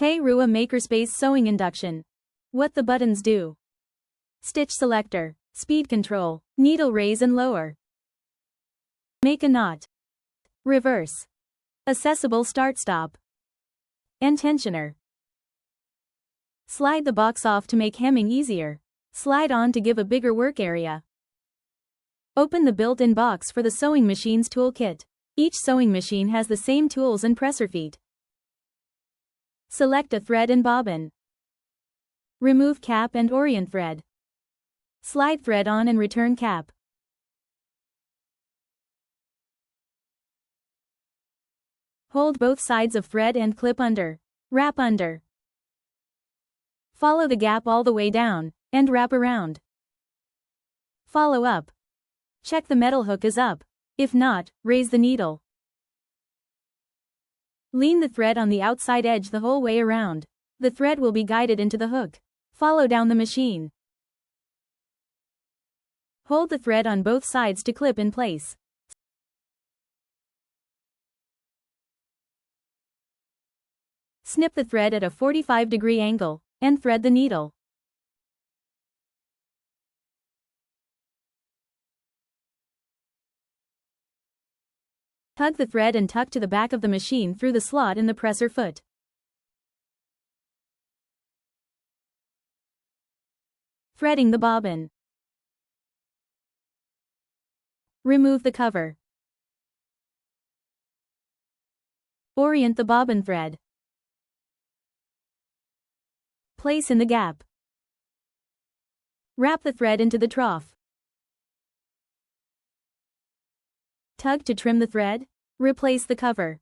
Te Rua Makerspace Sewing Induction. What the buttons do. Stitch selector, speed control, needle raise and lower. Make a knot. Reverse. Accessible start-stop. And tensioner. Slide the box off to make hemming easier. Slide on to give a bigger work area. Open the built-in box for the sewing machine's toolkit. Each sewing machine has the same tools and presser feet. Select a thread and bobbin. Remove cap and orient thread. Slide thread on and return cap. Hold both sides of thread and clip under. Wrap under. Follow the gap all the way down, and wrap around. Follow up. Check the metal hook is up. If not, raise the needle. Lean the thread on the outside edge the whole way around. The thread will be guided into the hook. Follow down the machine. Hold the thread on both sides to clip in place. Snip the thread at a 45-degree angle, and thread the needle. Tug the thread and tuck to the back of the machine through the slot in the presser foot. Threading the bobbin. Remove the cover. Orient the bobbin thread. Place in the gap. Wrap the thread into the trough. Tug to trim the thread. Replace the cover.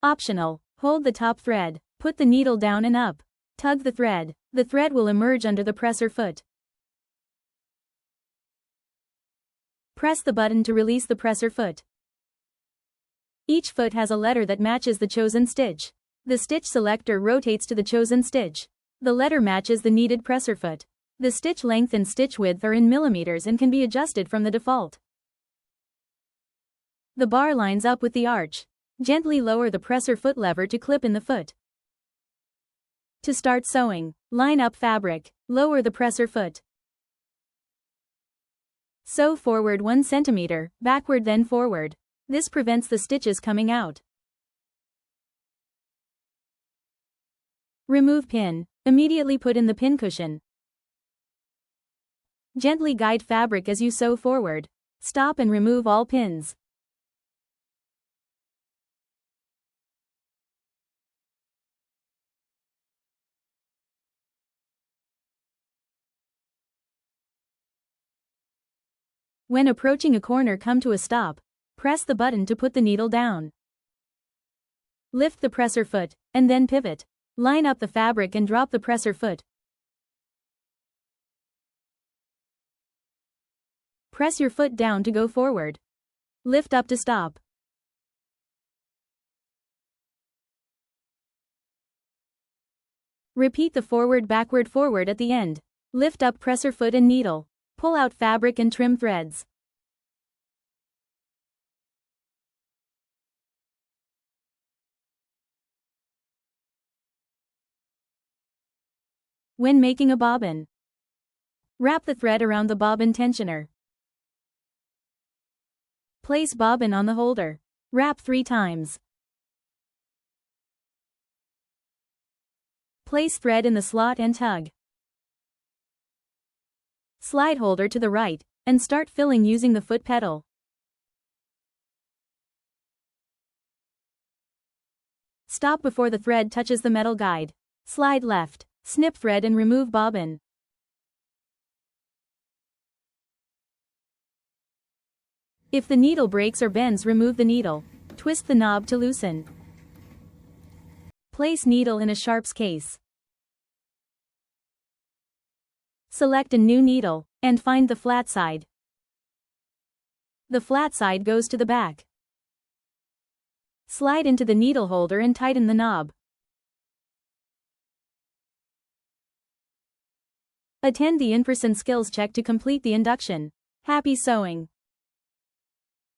Optional. Hold the top thread. Put the needle down and up. Tug the thread. The thread will emerge under the presser foot. Press the button to release the presser foot. Each foot has a letter that matches the chosen stitch. The stitch selector rotates to the chosen stitch. The letter matches the needed presser foot. The stitch length and stitch width are in millimeters and can be adjusted from the default. The bar lines up with the arch. Gently lower the presser foot lever to clip in the foot. To start sewing, line up fabric, lower the presser foot. Sew forward 1 centimeter, backward then forward. This prevents the stitches coming out. Remove pin. Immediately put in the pin cushion. Gently guide fabric as you sew forward. Stop and remove all pins. When approaching a corner, come to a stop. Press the button to put the needle down. Lift the presser foot, and then pivot. Line up the fabric and drop the presser foot. Press your foot down to go forward. Lift up to stop. Repeat the forward-backward forward at the end. Lift up presser foot and needle. Pull out fabric and trim threads. When making a bobbin, wrap the thread around the bobbin tensioner. Place bobbin on the holder. Wrap 3 times. Place thread in the slot and tug. Slide holder to the right, and start filling using the foot pedal. Stop before the thread touches the metal guide. Slide left. Snip thread and remove bobbin. If the needle breaks or bends, remove the needle. Twist the knob to loosen. Place needle in a sharps case. Select a new needle, and find the flat side. The flat side goes to the back. Slide into the needle holder and tighten the knob. Attend the in-person skills check to complete the induction. Happy sewing!